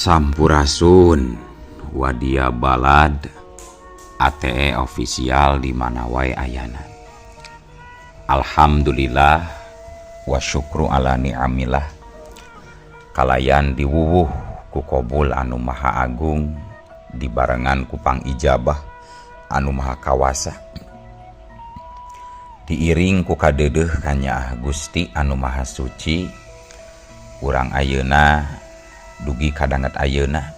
Sampurasun Wadia Balad ATE official di mana wae ayana. Alhamdulillah wa syukru ala ni'amillah. Kalayan diwuwuh ku qobul anu maha agung dibarengan ku pangijabah anu maha kawasa. Diiring ku kadeudeuh kanya Gusti anu maha suci. Urang ayeuna dugi kadanget ayeuna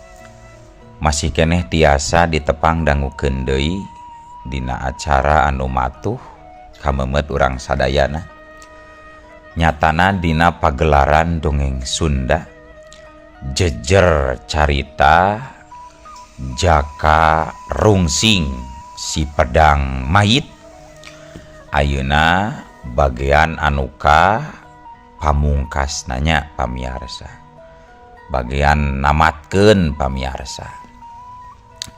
masih keneh tiasa ditepang dangukeun deui dina acara anu matuh kamemet urang sadayana. Nyatana dina pagelaran dongeng Sunda jejer carita Jaka Rungsing si pedang mayit. Ayeuna bagian anuka pamungkasnanya pamiarsa. Bagian namatkeun pamiarsa.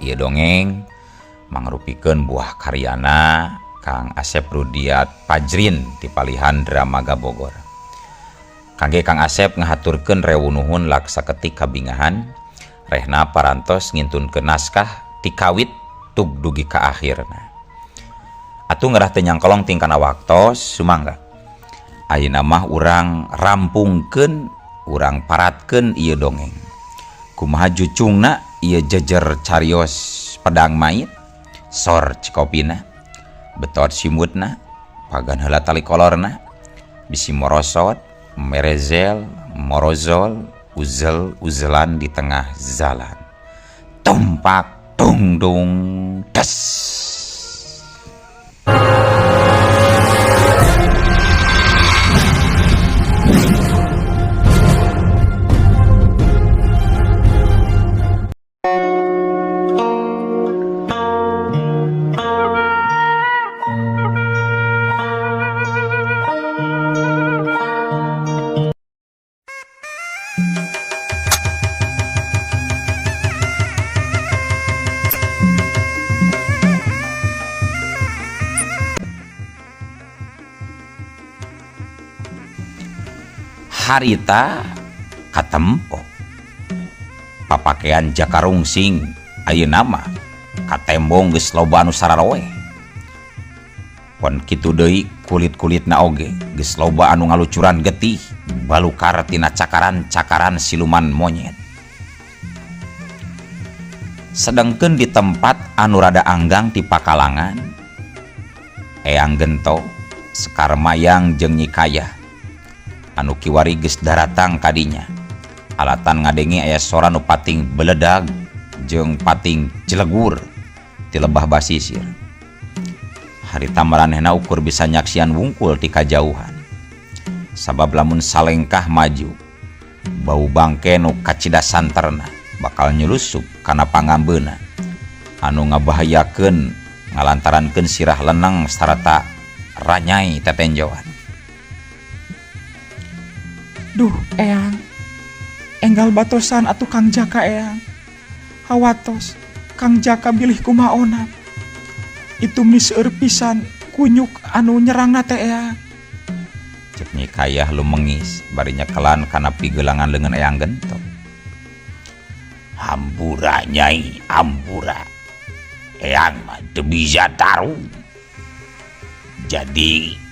Ieu dongeng mangrupikeun buah karyana Kang Asep Rudiat Pajrin ti Palihan Dramaga Bogor. Kangge Kang Asep ngahaturkeun rewunuhun lak saketik kabingahan rehna parantos ngintunkeun naskah ti kawit tug dugi ka akhirna. Atuh ngerah teu nyangkolong tingkana waktos sumangga. Ayeuna mah urang rampungkeun urang paratkeun ieu dongeng. Kumaha jucungna ieu jejer carios pedang mayit, sor cikopina, betot simutna, pagan heula tali kolorna, bisi morosot, merezel, morozol, uzel-uzelan di tengah jalan. Tumpak dung dung des. Harita katempo papakean Jaka Rungsing ayeuna mah katembong geus loba anu sararoe. Pon kitu deui kulit-kulitna oge geus loba anu ngalucuran getih balukar tina cakaran-cakaran siluman monyet. Sedengkeun di tempat anu rada anggang ti pakalangan Eyang Gento, Sekar Mayang jeung Nyi Kayah anu kiwari geus daratang kadinya. Alatan ngadenge aya sora nu pating beledag jeung pating cilegur ti lebah basisir. Harita maranehna ukur bisa nyaksian wungkul ti kajauhan. Sabab lamun salengkah maju, bau bangke nu kacidasan terna bakal nyulusup kana pangambeuna anu ngabahayakeun ngalantarankeun sirah leneng sarta ranyai tetenjoan. Duh, Eyang, enggal batosan atuh Kang Jaka Eyang. Hawatos, Kang Jaka bilih kumaona. Itu miseur pisan kunyuk anu nyerangna teh Eyang. Cek Nyi Kayah lumengis bari nyekelan kana pigelangan leungeun Eyang Gento. Hampura Nyai, hampura. Eyang mah teu bisa tarung. Jadi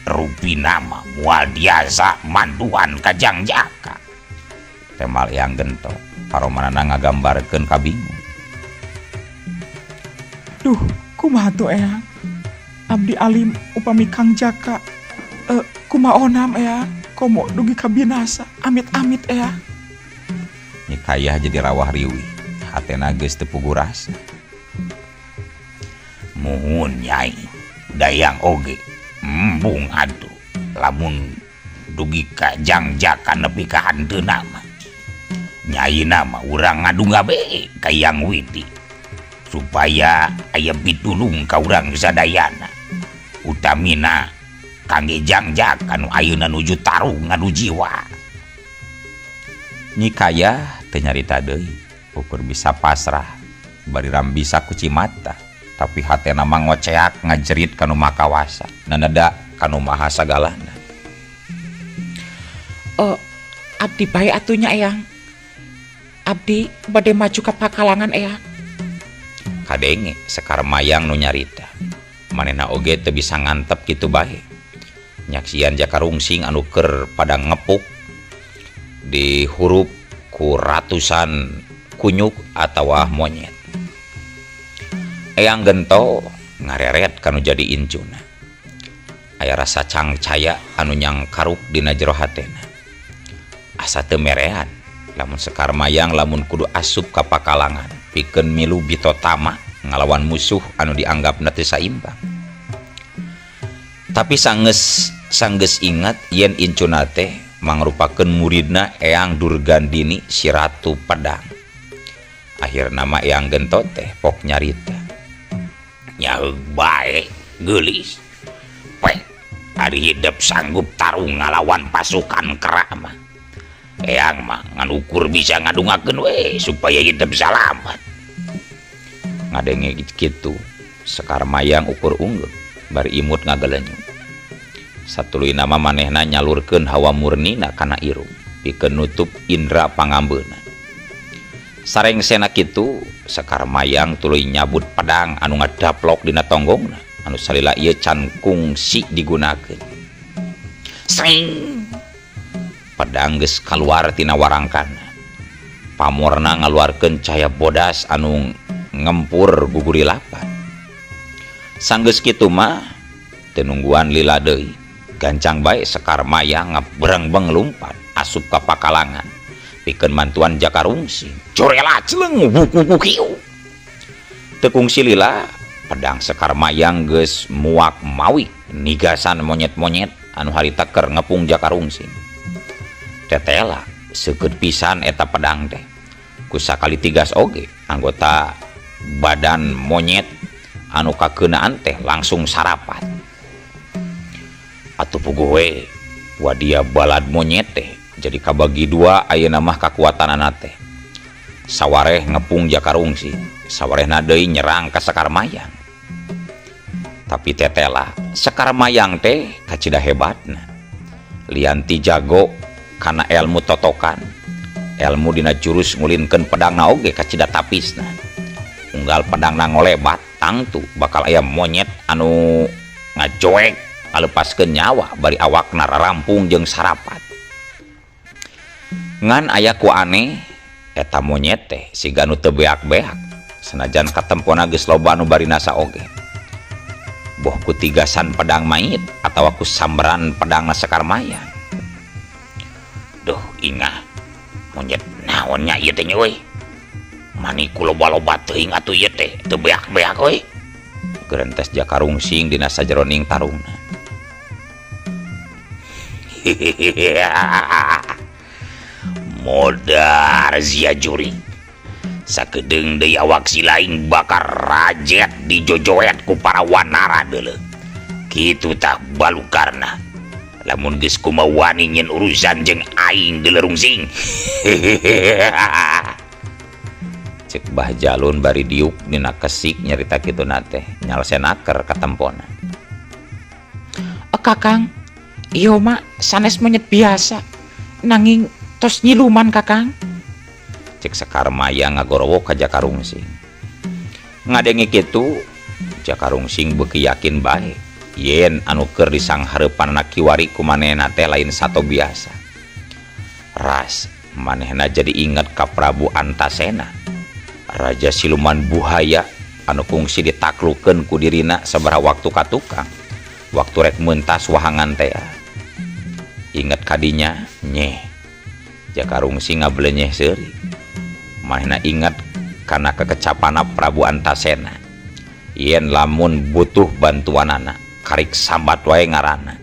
rupina mah moal biasa manduan ka Jang Jaka. Temal Eyang Gento paromanana ngagambarkeun kabingung. Duh, kumaha tuh Eyang? Abdi alim upami Kang Jaka kumaonam Eyang, komo dugi ka binasa amit-amit Eyang. Nyi Kayah jadi rawah riwih, hatena geus teu puguh rasa. Muhun Nyai, dayang oge embung atuh lamun dugi ka Jang Jaka nepi ka hanteuna mah. Nyayina mah urang ngadu gabe ka Yang Widi supaya aya pitulung ka urang sadayana, utamina kangge Jang Jaka nu ayeuna nuju tarung ngadu jiwa. Nyi Kayah teu nyarita deui, ukur bisa pasrah bari rambisa ku Cimata. Tapi hatena mah ngoceak ngajerit kanu makawasa naneda kanu maha sagalana. Abdi bae atunya Eyang. abdi bade maju ka Pakalangan eyang. Kadenge Sekar Mayang nu nyarita. Manehna oge teu bisa ngantep kitu bae. Nyaksian Jakarungsing anu keur pada ngepuk di huruf ku ratusan kunyuk atawa monyet. Eyang Gento ngareret kanu jadi incuna. Aya rasa cangcaya anu nyang karuk dina jero hatena. Asa teu merean lamun Sekar Mayang lamun kudu asup ka Pakalangan pikeun milu Bitotama ngalawan musuh anu dianggapna teu saimbang. Tapi sanggeus ingat yen incuna teh mangrupakeun muridna Eyang Durgandini si Ratu Pedang. Akhirna mah Eyang Gento teh pok nyarita. Nyaheug bae geulis. Peh ari hidup sanggup tarung ngalawan pasukan kera mah. Eyang mah ngan ukur bisa ngadungakeun we supaya hidup salamat. Ngadenge kitu Sekar Mayang ukur unggul bari imut ngagelenyung. Satuluy nama manehna nyalurkeun hawa murnina kana irung pikeun nutup indra pangambeuna. Sarengsena kitu Sekar Mayang tuluy nyabut pedang anu ngadaplok dina tonggongna anu salila ieu can kungsi digunakeun. Sring pedang geus kaluar tina warangkana. Pamorna ngaluarkeun cahaya bodas anu ngempur guguri lapan. Sanggeus kitu mah teu nungguan lila deui, gancang bae Sekar Mayang ngaberengbeng lumpat asup ka Pakalangan pikeun mantuan Jakarungsing. Corela celeng wuku-wukiu. Teu kungsi lila pedang Sekar Mayang geus muak mawi nigasan monyet-monyet anu harita keur ngepung Jakarungsing. Tetela seukeut pisan eta pedang teh. Ku sakali tigas oge anggota badan monyet anu kakeunaan teh langsung sarapat. Atuh puguh we wadia balad monyet teh jadi kabagi dua ayeuna mah kakuatanana teh. Sawareh ngepung Jakarungsing, sawarehna deui nyerang ka Sekar Mayang. Tapi tetela Sekar Mayang teh kacida hebatna. Lianti jago kana ilmu totokan, ilmu dina jurus ngulinkeun pedangna oge kacida tapisna. Unggal pedangna ngolebat tangtu bakal aya monyet anu ngajoek ngalepaskeun nyawa bari awakna rampung jeung sarapat. Ngan aya ku aneh eta monyet teh siga nu teu beak-beak sanajan katempona geus loba anu bari nasa oge. Boh ku tigasan pedang mait atawa ku samberan pedangna Sekar Mayang. Duh ingah monyet naon nya ieu teh we. Mani ku loba-loba teuing atuh ieu teh teu beak-beak we. Gerentes Jakarungsing dina sajeroning tarungna. Modar zia juri. Sakedeung deui awak si laing bakar rajet dijojoet ku para wanara deuleu. Kitu tah balukarna. Lamun geus kumaha wani nyen urusan jeung aing Delerungsing. Cek Bah Jalun bari diuk dina kesik nyarita kituna teh nyalsenaker katempona. Kakang, ieu mah sanes monyet biasa nanging tos nyiluman Kakang. Cek Sekar Mayang ngagorowo ka Jakarungsing. Ngadenge kitu Jakarungsing beuki yakin bae yen anu keur disanghareupanna Kiwari ku manehna teh lain sato biasa. Ras manehna jadi inget ka Prabu Antasena, raja siluman buhaya anu kungsi ditaklukeun ku dirina sabaraha waktu ka tukang waktu rek meuntas wahangan teh. Inget kadinya nyeh Jakarungsing ngabelenyeh seuri. Manehna inget kana kekecapana Prabu Antasena yen lamun butuh bantuanana karik sambat wae ngaranna.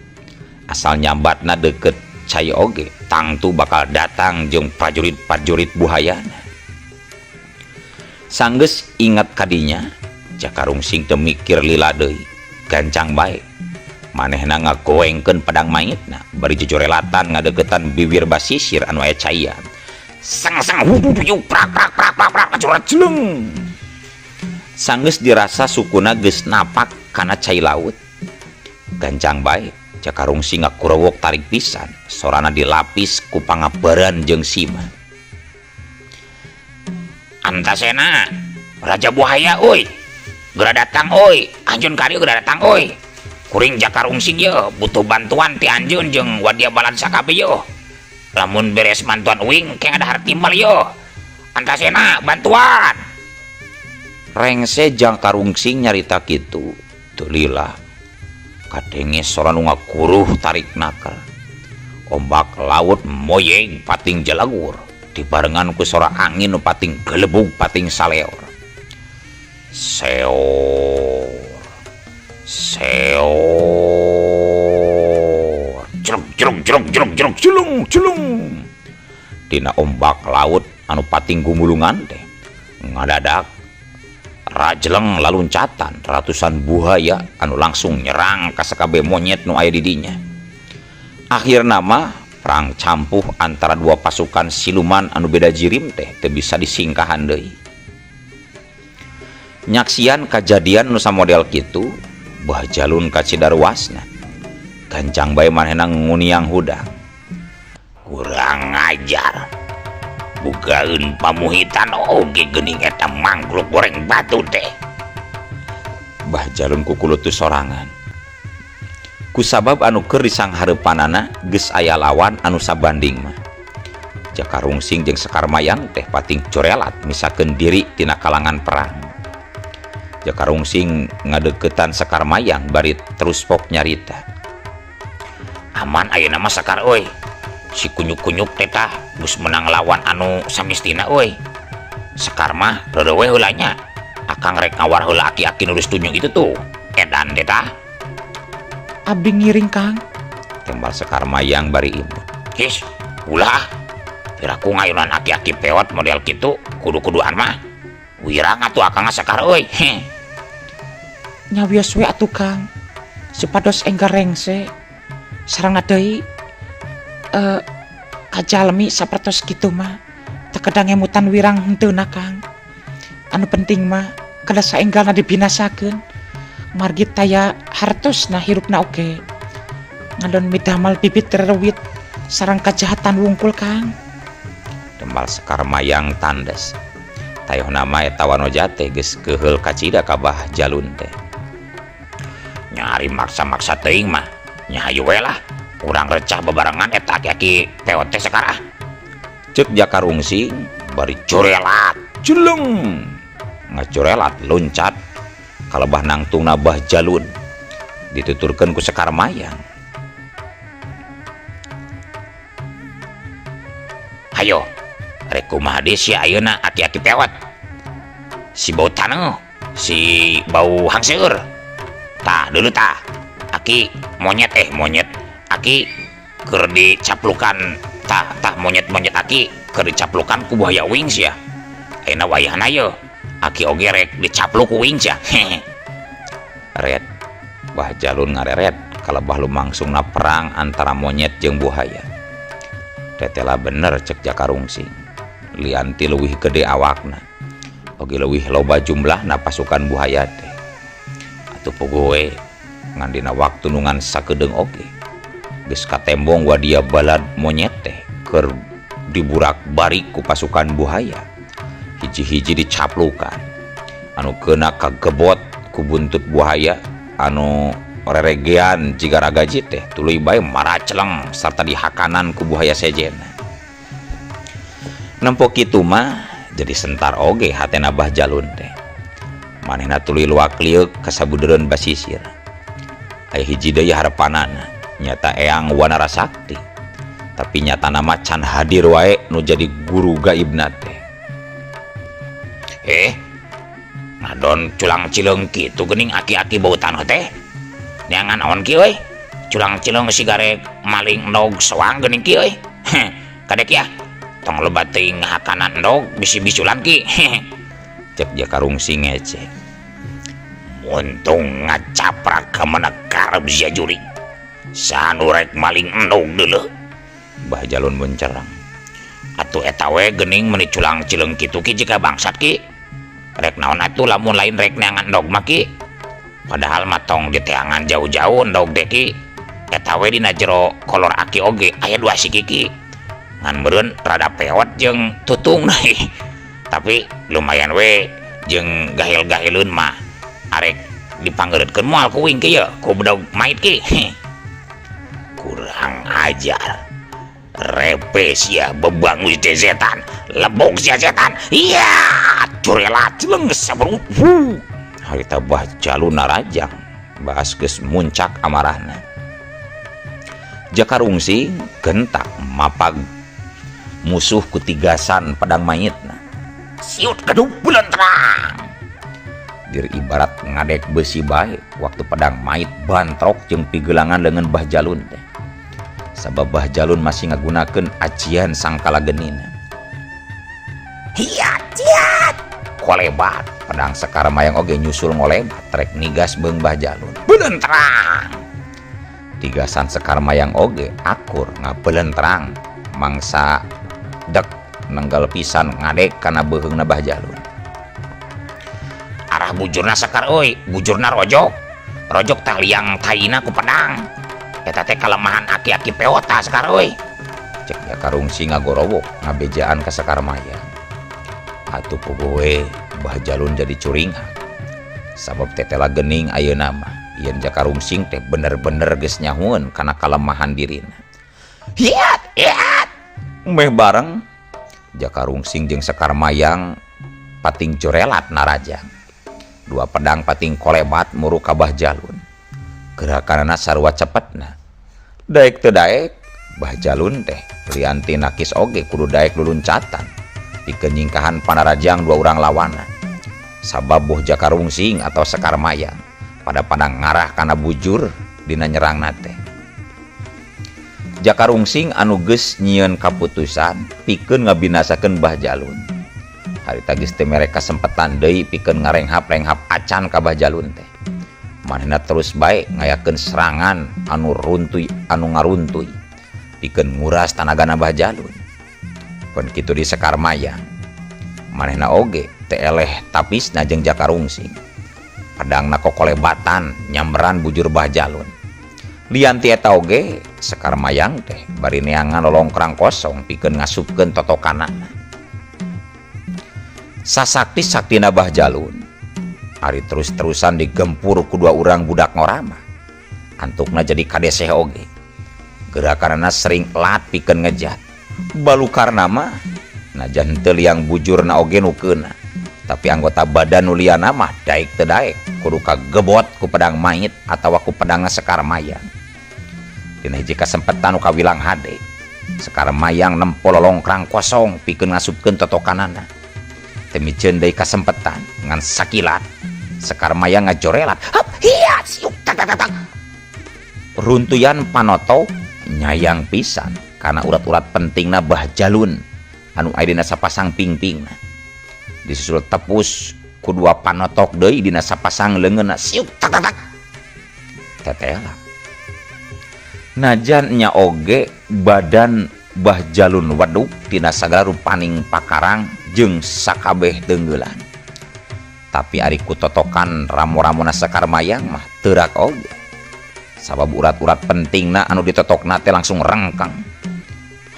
Asal nyambatna deket cai oge tangtu bakal datang jeung prajurit-prajurit buhayana. Sanggeus inget kadinya Jakarungsing teu mikir lila deui, gancang bae manehna ngagoengkeun pedang maitna bari jejorelatan ngadeukeutan bibir basisir anu aya caian. Sang-sang wuduh prak prak prak prak prak acurat jeleng. Sanggeus dirasa sukuna geus napak kana cai laut. Gancang bae Jakarungsing ngakurowok tarik pisan, sorana dilapis ku pangabaran jeung sima. Antasena Raja Buaya oi geura datang oi anjeun kari geura datang oi kuring Jakarungsing ye butuh bantuan ti anjeun jeung wadia balad sakabeh yo lamun beres bantuan uing keng ada hartimbal yo Antasena bantuan Rengse Jakarungsing nyarita kitu teu lila kadenge sora nu ngakuruh tarik nakal ombak laut moyeng pating jalagur dibarengan ku sora angin nu pating gelebug pating saleor seor jeruk culung dina ombak laut anu pating gumulungan teh ngadadak rajleng laluncatan ratusan buaya anu langsung nyerang ka sakabeh monyet nu aya di dinya. Akhirna mah perang campuh antara dua pasukan siluman anu beda jirim teh teu bisa disingkahan deui. Nyaksian kajadian nu samodel kitu Bah Jalun ka Cidaruasna. Gancang bae manehna nguniang hudang. kurang ajar bukaeun pamuhitan oge geuning eta mangkluk goreng batu teh Bah Jalun kukulutu sorangan. Kusabab anu keur disanghareupanana geus aya lawan anu sabanding mah. Jakarungsing jeung Sekar Mayang teh pating corelat misakeun diri tina kalangan perang. Jakarungsing ngadeuketan Sekar Mayang bari terus pok nyarita. Aman ayeuna mah Sekar euy. Si kunyuk-kunyuk teh tah geus menang lawan anu samistina euy. Sekar mah reurewe heula nya. Akang rek ngawar heula aki-aki nu geus tunjung itu tuh. Edan teh tah. Abdi ngiring Kang. Tembal Sekar Mayang bari imut. His, ulah. Piraku ngayunan aki-aki pewot model kitu kudu-kuduan mah. Wirang atuh akang Sekar euy. Nyawios we atuh Kang. Supados enggar rengse. Sareng deui kajalmi sapertos kitu mah. Teu kedang emutan wirang henteuna Kang. Anu penting mah kada saenggalna dibinasakeun. Margi taya hartosna hirupna oge. Ngadon midamal bibit rerewit sareng kajahatan wungkul Kang. Tembal Sekar Mayang tandes. Tayohna mah eta wanoja teh geus keheul kacida ka Bah Jalun teh. Nyari maksa-maksa teuing mah. Nya hayu we lah. Urang recah bebarengan eta aki-aki peot teh Sekar ah. Ceuk Jakarungsing bari corelat culung. Ngacorelat loncat kalebah nangtungna Bah Jalun dituturkeun ku Sekar Mayang. Hayo, rek kumaha deui sia ayeuna aki-aki pewot. Si bau taneuh, si bau hangseur. Tah deuleu tah. Aki monyet aki keur dicaplukan tah monyet aki keur dicaplukan ku buaya wings ya. Ayeuna wayahna ye aki oge rek dicapluk ku wings ya. Red Bah Jalun ngareret kalebah lumangsungna perang antara monyet jeung buaya. Tetela bener cek Jakarungsing. Lianti leuwih gede awakna. Oge leuwih loba jumlahna pasukan buaya teh. Atuh puguh we ngan dina waktu nungan sakedeung oge. Geus katembong wadia balad monyet teh keur diburak-barik ku pasukan buaya. Hiji-hiji dicaplukan. Anu keuna kagebot ku buntut buaya anu reregean jiga ragaji teh tuluy bae maracleng sarta dihakanan ku buaya sejena. Nempo kitu mah jadi sentar oge hatena Bah Jalun teh. Manehna tuluy luak liuk ka sabudeureun basisir. Aya hiji deui harepanana nyata Eyang Wanara Sakti. Tapi nyatana mah can hadir wae nu jadi guru gaibna teh. Ngadon culang cileung kitu geuning aki-aki bau taneuh teh. Neangan naon kieu euy? Culang cileung sigarek maling endog soang geuning kieu euy. Kadek ya. Tong loba teuing hakanan endog bisi-bisulan ki. Cek Jakarungsing ngece. Untung ngacaprak ka mana karep sia juri. Sanu rek maling endog deuleuh. Bah Jalun mencerang. Atuh eta we geuning meuni culang cileung kitu ki jika bangsat ki. Rek naon atuh lamun lain rek neangan endog mah ki. Padahal mah tong diteangan jauh-jauh endog teh ki. Eta we dina jero kolor aki oge aya 2 siki ki. Ngan meureun rada peot jeung tutung deui. tapi lumayan we jeung gahil-gahilun mah arek dipanggereutkeun moal kuing kieu ku budak mait ki. Kurang ajar, repe sia bebangus teh setan, lebok sia setan, iya curelat leungeus sabrung. Harita Bahjalun narajang baas geus muncak amarahna. Jakarungsing gentak mapag musuh kutigasan pedang mayitna. Siut keduk bulan terang. Dir ibarat ngadek besi bae waktu pedang mayit bantrok jeung pigelangan leungeun Bahjalun teh. Sabab Bahjalun masih ngagunakeun acian sangkala genina. Hiat hiat. Kolebat pedang Sekar Mayang oge nyusul ngolebat trek nigas beung Bahjalun. Bulan terang. Tigasan Sekar Mayang oge akur ngabelentrang mangsa dek nenggal pisan ngadek kana beuheungna Bahjalun. Arah bujurna Sekar euy, bujurna Rojok. Rojok teh liang taina ku pedang. Eta teh kalemahan aki-aki peota Sekar euy. Cek Jakarungsing ngagorowok ngabejaan ka Sekar Mayang. Atuh puguh Bahjalun jadi curingan. Sabab tetela geuning ayeuna mah yen Jakarungsing teh bener-bener geus nyahueun kana kalemahan dirina. Hiat hiat. Meh bareng Jakarungsing jeung Sekar Mayang pating corelat narajang. Dua pedang pating kolebat muru ka Bahjalun. Gerakanana sarua cepetna. Daek teu daek Bahjalun teh lianti nakis oge kudu daek luluncatan pikeun nyingkahan panarajang dua urang lawanan. Sabab boh Jakarungsing atau Sekar Mayang pada padang ngarah kana bujur dina nyerangna teh. Jakarungsing anu geus nyieun kaputusan pikeun ngabinasakeun Bahjalun. Harita geus teu mere kasempetan deui pikeun ngarenghap-renghap acan ka Bahjalun teh. Manehna terus bae ngayakeun serangan anu ngaruntuy pikeun nguras tanagana Bahjalun. Pun kitu di Sekar Mayang manehna oge teu eleh tapisna jeung Jakarungsing. Pedangna kokolebatan nyamberan bujur Bahjalun. Lianti eta oge Sekar Mayang teh bari neangan lolongkrang kosong pikeun ngasupkeun totokanana. Sasakti-saktina Bahjalun ari terus-terusan digempur ku dua urang budak ngorama. Antukna jadi kadeseh oge. Gerakanana sering lat pikeun ngejat. Balukarna mah najan teu liang bujurna oge nukeuna, tapi anggota badan nu liana mah daek teu daek kudu kagebot ku pedang mayit atawa ku pedangna Sekar Mayang. Dina hiji kasempetan nu kawilang hade Sekar Mayang nempol lolongkrang kosong pikeun ngasupkeun totokanana. Teu miceun deui kasempetan ngan sakilat Sekar Mayang ngajorelat. Hap hiat siuk tak tak tak. Runtuyan panoto nyayang pisan karena urat-urat pentingna Bahjalun anu aya dina sapasang pingpingna. Disusul tepus ku dua panotok deui dina sapasang leungeunna siuk tak tak tak. Tetela. Najan nya oge badan Bahjalun waduk tina sagala rupaning pakarang jeung sakabeh deungeulan. Tapi ari ku totokan ramo-ramona Sekar Mayang mah teurak oge. Sabab urat-urat pentingna anu ditotokna teh langsung rengkang.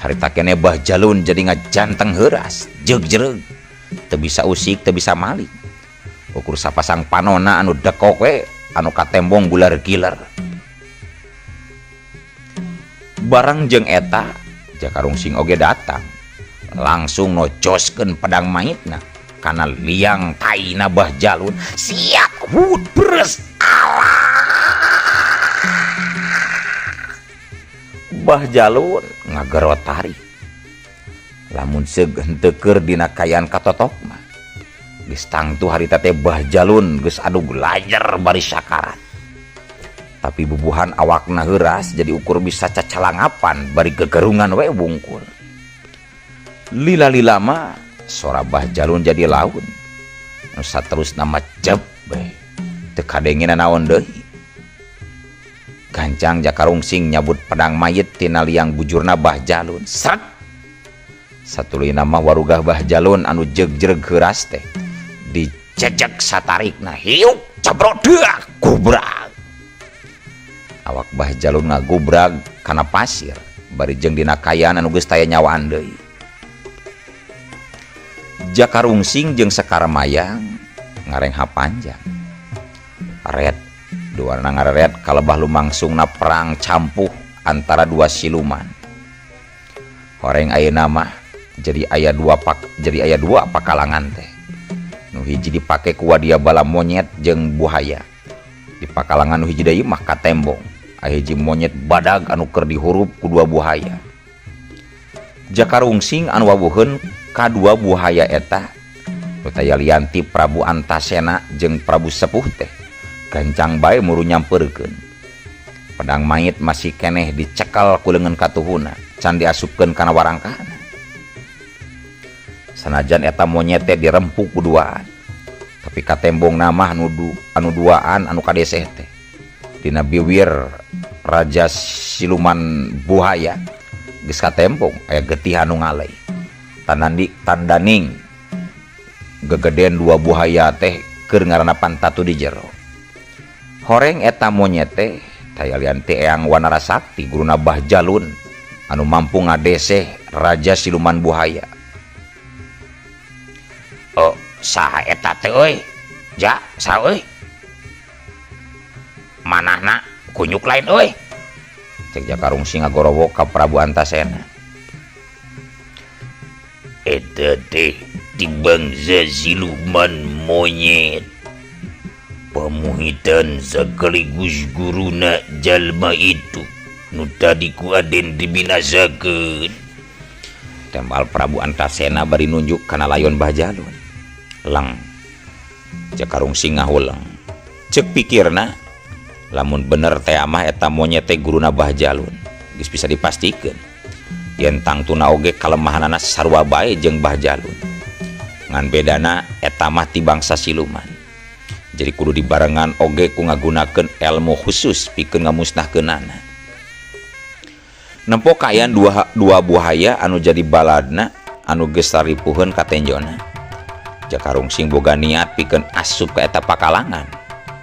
Harita kene Bahjalun jadi ngajanteng heuras, jeug-jereug. Teu bisa usik, teu bisa maling. Ukur sapasang panona anu dekok we anu katembong bular giler. Barang jeung eta Jakarungsing oge datang. Langsung nocoskeun pedang mayitna kana liang taina Bahjalun. Siap hut beres alah. Bahjalun ngagerotari. Lamun seugeun teu keur dina kayan katotok mah. Geus tangtu harita teh Bahjalun geus adu lajer bari sakarat. Tapi bubuhan awakna heuras jadi ukur bisa cacalangapan bari gegerungan we bungkul. Lila-lila mah sora Bahjalun jadi laun. Nu saterusna mah jeb we. Teu kadengina naon deui. Gancang Jakarungsing nyabut pedang mayit tina liang bujurna Bahjalun. Sret. Satulina mah warugah Bahjalun anu jeug-jereug heuras teh dicecek satarikna. Hiuk cebrok deuk gubrag. Awak Bahjalun ngagubrag kana pasir bari jeung dina kayan anu geus taya nyawaan deui. Jakarungsing jeung Sekar Mayang ngarengha panjang. Red duana ngaret kalebah lumangsungna perang campuh antara dua siluman. Horeng ayeuna mah jadi aya dua pakalangan teh. Nu hiji dipake ku wadia bala monyet jeung buhaya. Di pakalangan nu hiji deui mah katembong. Aya hiji monyet badag anu keur dihurup ku dua buhaya. Jakarungsing anu wawuheun ka dua buhaya eta nu taya lianti Prabu Antasena jeung Prabu Sepuh teh gancang bae muru nyampeurkeun. Pedang mayit masih keneh dicekal ku leungeun katuhuna can diasupkeun kana warangkana. Sanajan eta monyet teh dirempuk ku duaan, tapi katembong nama anu duaan anu kadeseh teh dina biwir Raja Siluman Buhaya geus katembong aya getih anu ngaleh. Tandaning gegedean dua buhaya teh keur ngaranna pantatu di jero. Horeng eta monyet teh taya lian teh Eyang Wanara Sakti guruna Bah Jalun anu mampu ngadeseh Raja Siluman Buhaya. Oh, saha eta teh euy? Ja, saha euy? Manahna kunyuk lain euy? Cek Jakarungsing ngagorowo ka Prabu Antasena. Eta teh ti bangsa siluman monyet. Pamuhitan sekaligus guruna jalma itu nu tadi ku Aden dibinasakeun. Tembal Prabu Antasena bari nunjuk kana layon Bah Jalun. Leng Jakarungsing ngahuleng. Cek pikirna lamun bener teh mah eta monyet teh guruna Bah Jalun geus bisa dipastikeun yen tangtuna oge kalemahanna sarua bae jeung Bah Jalun. Ngan bedana eta mah ti bangsa siluman. Jadi kudu dibarengan oge ku ngagunakeun ilmu khusus pikeun ngamusnahkeunana. Nempo kayan dua buhaya anu jadi baladna anu geus saripuheun ka tenjona. Jakarungsing boga niat pikeun asup ka eta pakalangan.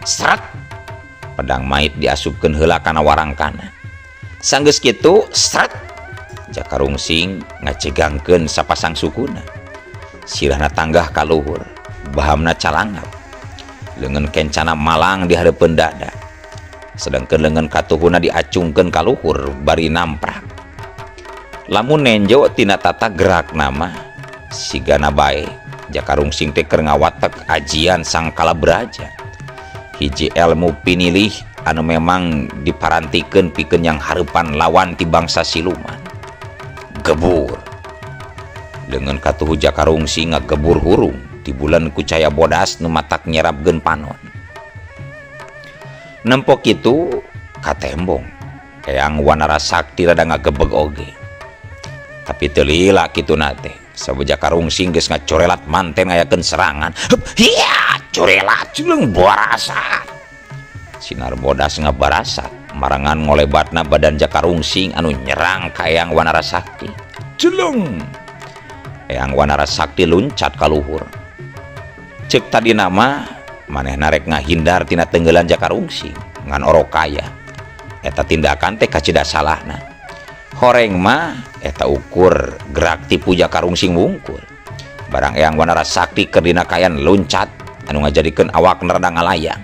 Sret pedang mayit diasupkeun heula kana warangkana. Sanggeus kitu, sret Jakarungsing ngacegangkeun sapasang sukuna. Sirahna tanggah ka luhur, bahamna calangap. Leungeun kencana malang di hareupeun dada. Sedangkeun leungeun katuhuna diacungkeun ka luhur bari namprak. Lamun nenjo tina tata gerak nama sigana bae Jakarungsing teh keur ngawatek ajian sang kalabraja. Hiji ilmu pinilih anu memang diparantikeun pikeun yang hareupan lawan ti bangsa siluman. Gebur. Leungeun katuhu Jakarungsing ngagebur hurung di bulan ku caya bodas nu matak nyerapkeun panon. Nempo kitu katembong Eyang Wanara Sakti rada ngagebeg oge. Tapi teu lila kituna teh. Sabu Jakarungsing geus ngacorelat manten ngayakeun serangan. Hiya, corelat jeung borasat. Sinar bodas ngabarasat marangan ngolebatna badan Jakarungsing anu nyerang ka Eyang Wanara Sakti. Jeleng. Eyang Wanara Sakti luncat ka luhur. Cek tadi nama manehna rek ngahindar tina tenggeulan Jakarungsing ngan orokaya. Eta tindakan teh kacida salahna. Horeng mah eta ukur gerak tipu Jakarungsing wungkul. Barang Eyang Wanara Sakti keur dina kayan loncat anu ngajadikeun awakna rada ngalayang.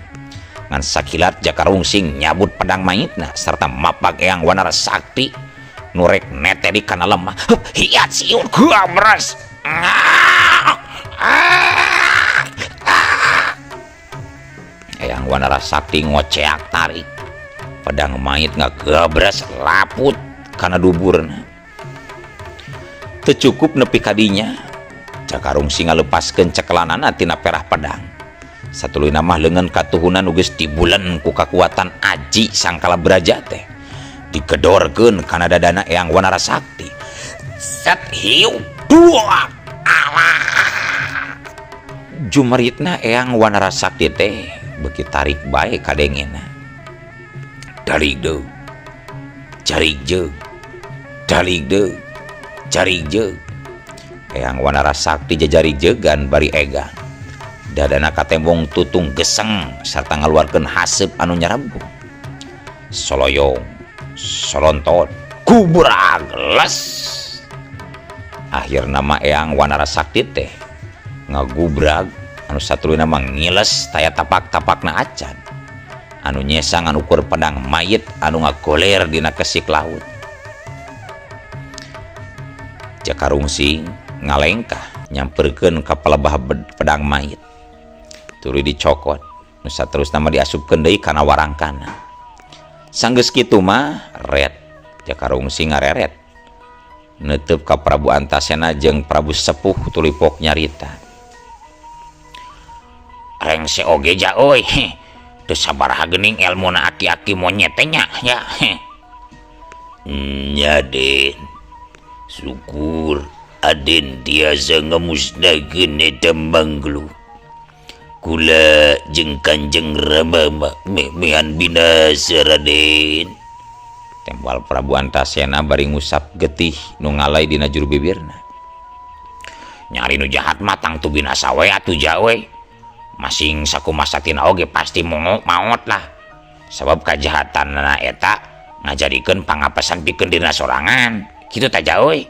Ngan sakilat Jakarungsing nyabut pedang mayitna sarta mapag Eyang Wanara Sakti nu rek netedi kana lemah. Hiat siun gua meres. Eyang Wanara Sakti ngoceak tarik. Pedang mayit ngagabras laput kana duburna. Teu cukup nepi kadinya Jakarungsing ngalepaskeun cekelanana tina perah pedang. Satuluyna mah leungeun katuhuna nu geus dibulen ku kakuatan aji sang kalabraja teh digedorkeun kana dadana Eyang Wanara Sakti. Set hiu dua alah. Jumeritna Eyang Wanara Sakti teh beuki tarik bae kadengena. Darig deui. Carig jeug. Dalig deui. Carig jeug. Eyang Wanara Sakti jajari jeugan bari egang. Dadana katembong tutung geseng sarta ngaluarkeun haseup anu nyarembung. Soloyong, solontot, kubrag les. Akhirna mah Eyang Wanara Sakti teh ngagubrag anu satulina mah ngiles taya tapak-tapakna acan anu nyesang anu ukur pedang mayit anu ngagoler dina kesik laut. Jakarungsing ngalengkah nyamperkeun ka pelebah pedang mayit tuluy dicokot nu saterusna mah diasupkeun deui kana warangkana. Sanggeus kitu mah ret Jakarungsing ngareret neuteub ka Prabu Antasena jeung Prabu Sepuh tuluy pok nyarita. Rengse oge ja euy. Teu sabaraha geuning elmuna aki-aki monyet teh nya ya. Nya Den, syukur Aden tiasa ngamusnahkeun eta mangglu. Kula jeung Kanjeng Rama meh-mehan binasa Raden. Tembal Prabu Antasena bari ngusap getih nu ngalay dina juru bibirna. Nyari nu jahat mah tang tu binasa we atuh ja we. Masing sakumasatina oge pasti maot lah. Sabab kajahatanna eta ngajadikeun pangapesan pikeun dina sorangan. Kitu tah ja we.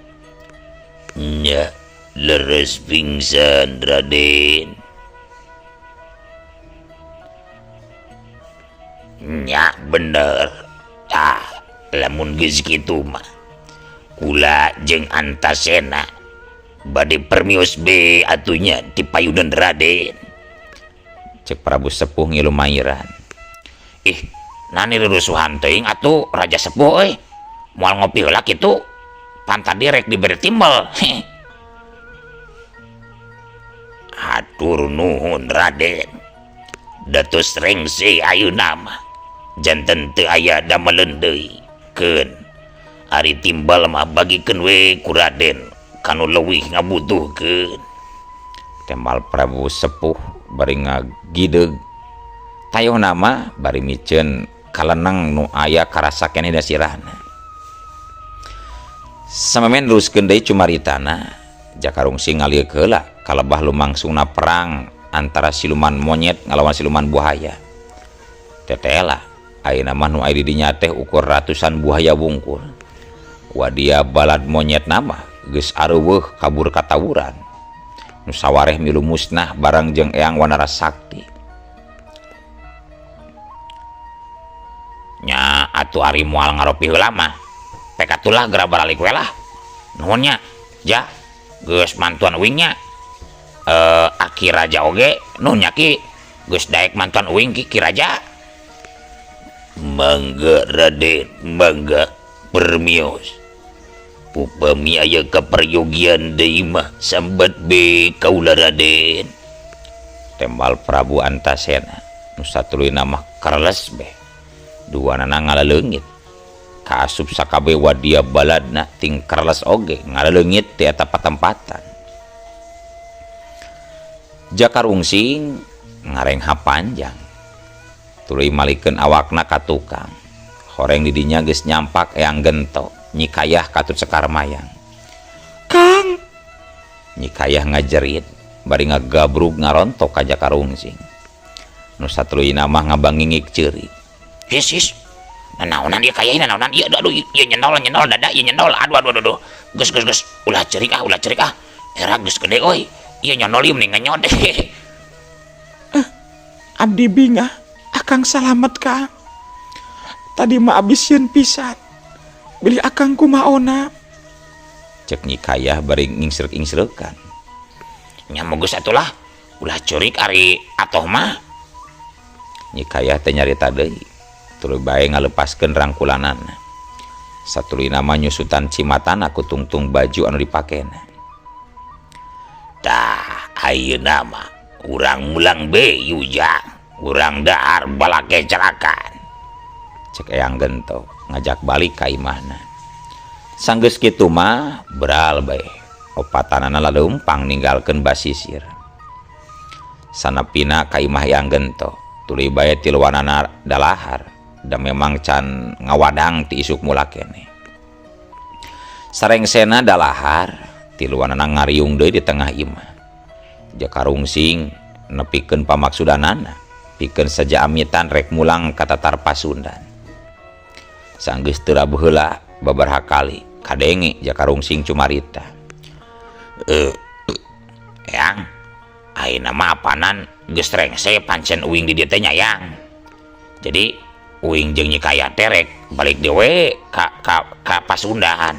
Nya leres pingsan Raden. Nya bener. Lamun geus kitu mah kula jeung Antasena bade permios be atunya di payunan Raden. Cek Prabu Sepuh ngilu mairan. Nani rusuhan teuing atuh Raja Sepuh euy. Moal ngopi heula kitu. Pan tadi rek diberi timbel. Hatur nuhun Raden. Datos rengse ayeuna mah janten teu aya damelen deui. Keun ari timbal mah bagikeun we ku Raden kanu leuwih ngabutuhkeun. Tembal Prabu Sepuh bari ngagideg tayona mah bari miceun kalenang nu aya karasa keneh da sirahna. Samemen teruskeun deui cumaritana Jakarungsing ngalieu heula kalebah lumangsungna perang antara siluman monyet ngalawan siluman buaya. Tetela ayeuna mah nu aya di dinya teh ukur ratusan buaya wungkul. Wadia balad monyet nama geus areuweuh kabur katawuran. Nu sawareh milu musnah barang jeung Eyang Wanara Sakti. Nya atuh ari moal ngaropi heula mah pek atulah geura baralik we lah. Nuhun nya ja geus mantuan uing nya. Aki raja oge nuhun nya ki geus daek mantuan uing ki raja. Mangga Raden, mangga permios. Upami aya kaperyogian deui mah sambat be kaula Raden. Tembal Prabu Antasena nu satuluyna mah kareles be. Duanana ngalaleungit. Kaasup sakabeh wadia baladna ting kareles oge ngalaleungit ti eta patempatan. Jakarungsing ngarengha panjang. Tuluy malikeun awakna ka tukang. Horeng di dinya geus nyampak Eyang Gento. Nyi Kayah katut sekar mayang. Kang, Nyi Kayah ngajerit bari ngagabrug ngarontok ka Jakarungsing. Nu satuluyna mah ngabangingik ceurik. His. Nanaonan ieu Kayah nanaonan ieu aduh ieu nyendol dada ieu nyendol aduh. Geus ulah cerik ah. Era geus gede euy. Ieu nyondol ieu mending nganyode. abdi bingah, akang salamet Kang. Tadi mah abis sieun pisan. Bilih akang kumaona. Cek Nyi Kayah bari ngingsrek-ingsrekan. Nya mogus atulah ulah curik ari atoh mah. Nyi Kayah teh nyarita deui. Tuluy bae ngalepaskeun rangkulanana. Satuluyna mah nyusutan cimatana ku tungtung baju anu dipakena. Tah ayeuna mah urang mulang be Yujang. Urang daar balake cerakan. Cek Eyang Gento ngajak balik ka imahna. Sanggeus kitu mah beral bae. Opatanana laleumpang ninggalkeun basisir. Sanapina ka imah Eyang Gento, tuluy bae tiluanana dalahar da memang can ngawadang ti isuk mula keneh. Sarengsena dalahar, tiluanana ngariung deui di tengah imah. Jakarungsing nepikeun pamaksudanana, pikeun saja amitan rek mulang ka tatar Pasundan. Sanggeus teu rabuh heula babaraha kali kadenge Jakarungsing cumarita. Eyang, ayeuna mah apanan geus rengse pancen uing di dieu teh nyayang. Jadi uing jeung Nyi Kaya terek balik dewe ka Pasundan.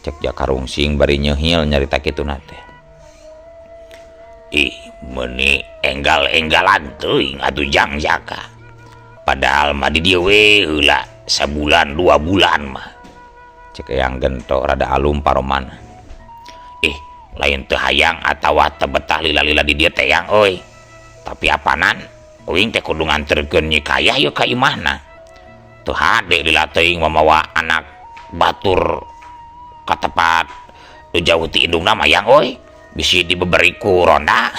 Cek Jaka Rungsing bari nyeuhil nyarita kituna teh. Ih, meuni enggal-enggalan teuing atuh Jang Jaka. Padahal mah di dieu we heula sabulan 2 bulan mah. Cek Eyang Gento rada alum paromana. Lain teu hayang atawa teu betah lila-lila di dieu teh yang euy. Tapi apanan uing teh kudu nganterkeun Nyi Kaya yeuh ka imahna. Teu hade lila teuing mamawa anak batur ka tempat jauh ti indungna mah yang euy. Bisi dibeberi ku ronda.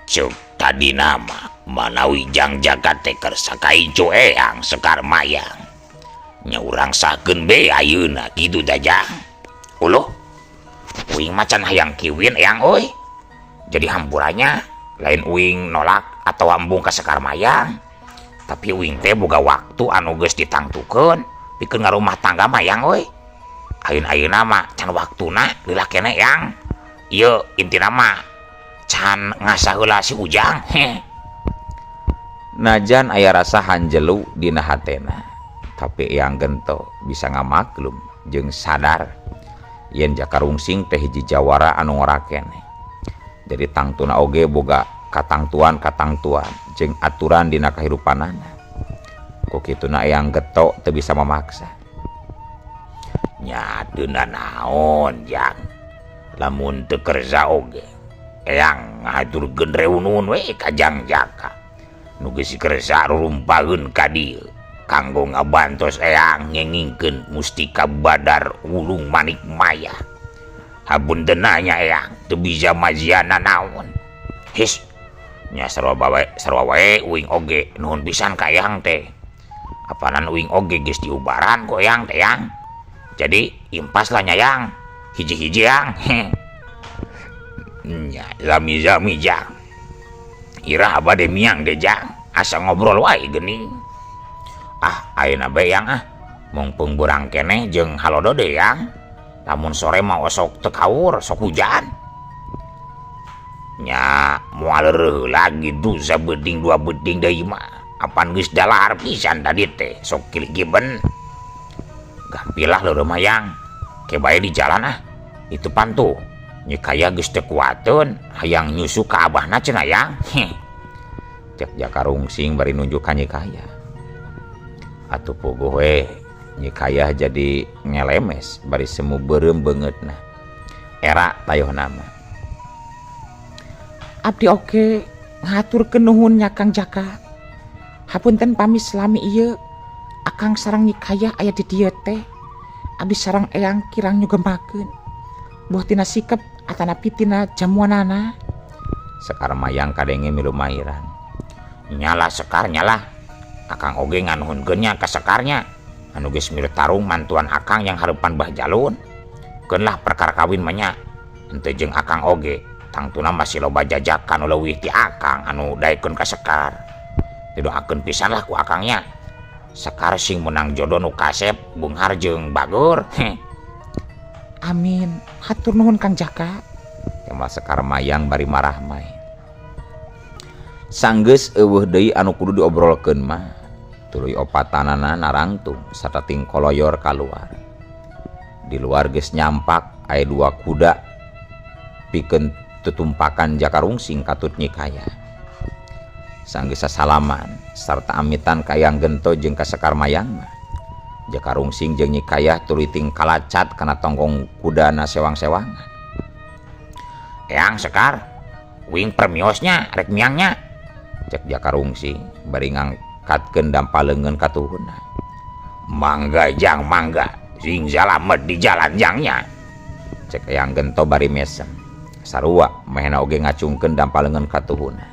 Cuk tadi nama manawi Jang Jaka teh keur sakaico Eyang Sekar Mayang. Nya urang sakeun be ayeuna kitu da Jang. Uluh. Uing macan hayang kiwin Eyang euy. Jadi hampurannya lain uing nolak atau ambung ka Sekar Mayang. Tapi uing teh boga waktu anu geus ditangtukeun pikeun ngarumah tangga Mayang euy. Ayeuna mah can waktuna lila keneh Yang. Ieu intina mah can ngasah heula si Ujang. Najan aya rasa hanjelu dina hatena, tapi Eyang Gento bisa ngamaklum jeung sadar yen Jaka Rungsing teh hiji jawara anu ngorakene. Jadi tangtuna oge boga katangtuan jeung aturan dina kahirupanana. Ku kituna Eyang Gento teu bisa memaksa. Nya deuna naon Jang. Lamun teu kerja oge Eyang ngaturkeun reunun we ka Jang Jaka. Nu geus kerja rurumpaheun ka dieu kanggo ngabantos Eyang ngengingkeun mustika Badar Wulung Manik Maya. Hapuntenna nya Eyang teu bisa majiana naon. His nya sarua wae uing oge nuhun pisan ka Eyang teh. Apanan uing oge geus diubaran ku Eyang teh Yang. Jadi impas lah Yang hiji-hiji Yang. Nya zami-zami Jang. Ira abade miang deh Jang. Asa ngobrol wae geuning. Ayeuna bae Yang Mung burang keneh jeung halodo deh Yang. Lamun sore mah sok teu kaur, sok hujan. Nya moal reureuh lagi du sabeuting 2 beuting deui mah. Apan geus dalahar pisan tadi teh, sok kiligiben. Gampilah leureum mah Yang. Ke bae di jalan Itu pantu. Nyi Kaya geus teu kuateun hayang nyusu ka abahna cenah Yang. Cek Jaka Rungsing bari nunjuk ka Nyi Kaya. Atuh puguh we Nyi Kaya jadi ngelemes bari semu beureum beungeutna. Era tayohna mah. Abdi oge ngaturkeun nuhun nya Kang Jaka. Hapunten pami selami ieu Akang sareng Nyi Kaya aya di dieu teh. Abdi sareng Eyang kirang nyugemakeun. Buah tina sikep atanapi tina jamuanana. Sekar Mayang kadenge milu mairan. Nyala Sekar nyalah. Akang oge nganuhunkeun nya ka Sekarnya. Anu geus milu tarung mantuan Akang yang hareupan Bah Jalun. Keun lah perkara kawin mah nya. Henteu jeung Akang oge tangtuna masih loba jajakan leuwih ti Akang anu daekeun ka Sekar. Didoakeun pisan lah ku Akangnya. Sekar sing menang jodoh nu kasep Bunghar jeung Bagur. Amin. Hatur nuhun Kang Jaka. Tema Sekar Mayang bari marah main. Sanggeus eueuh deui anu kudu diobrolkeun mah. Tuluy opatanana narangtung sarta ting koloyor kaluar. Di luar geus nyampak aya 2 kuda pikeun tutumpakan Jaka Rungsing katut Nyi Kaya. Sanggeus sasalaman sarta amitan ka Eyang Gento jeung ka Sekar Mayang mah. Jaka Rungsing jeung Nyi Kaya tuluy ting kalacat kana tonggong kudana sewang-sewangan. Eyang Sekar, uing permiosnya rek miangnya. Cek Jaka Rungsing bari ngangkatkeun dampaleungeun ka tuhunna. Mangga Jang mangga, sing jalamet di jalan Jangnya. Cek Eyang Gento bari mesem. Sarua mehna oge ngacungkeun dampaleungeun ka tuhunna.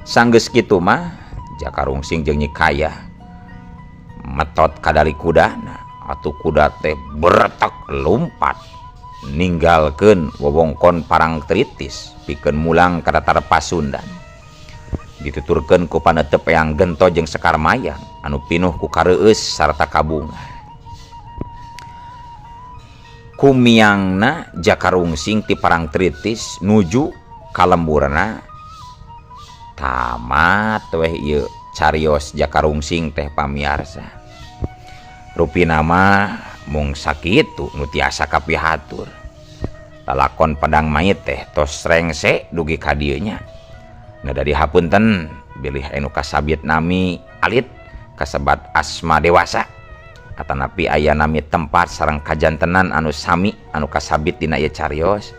Sanggeus kitu mah Jaka Rungsing jeung Nyi Kaya metot kadali kudana. Atuh kuda teh beretek lumpat ninggalkeun wewengkon parang tritis pikeun mulang ka datar Pasundan. Dituturkeun ku paneuteup Eyang Gento jeung Sekar Mayang anu pinuh ku kareueus sarta kabunga. kumiangna jakarungsing ti parang tritis nuju kalemburna tamat weh ieu carios jakarungsing teh pamiarsa. Rupina mah mung sakitu nu tiasa kapihatur. Lalakon padang mayit teh tos rengse dugi ka dieu nya. Nah dari hapunten bilih anu kasabit nami alit kasebat asma dewasa atanapi aya nami tempat sareng kajantenan anu sami anu kasabit dina ieu carios.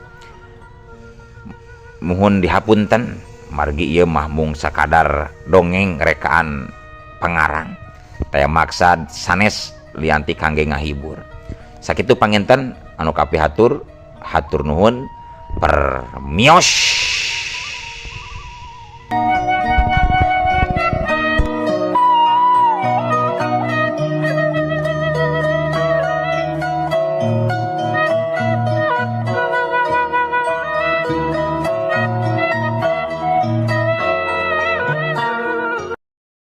Muhun dihapunten margi ieu mah mung sakadar dongeng rekaan pangarang taya maksad sanes lianti kangge ngahibur. Sakitu panginten anu kapihatur hatur nuhun permios.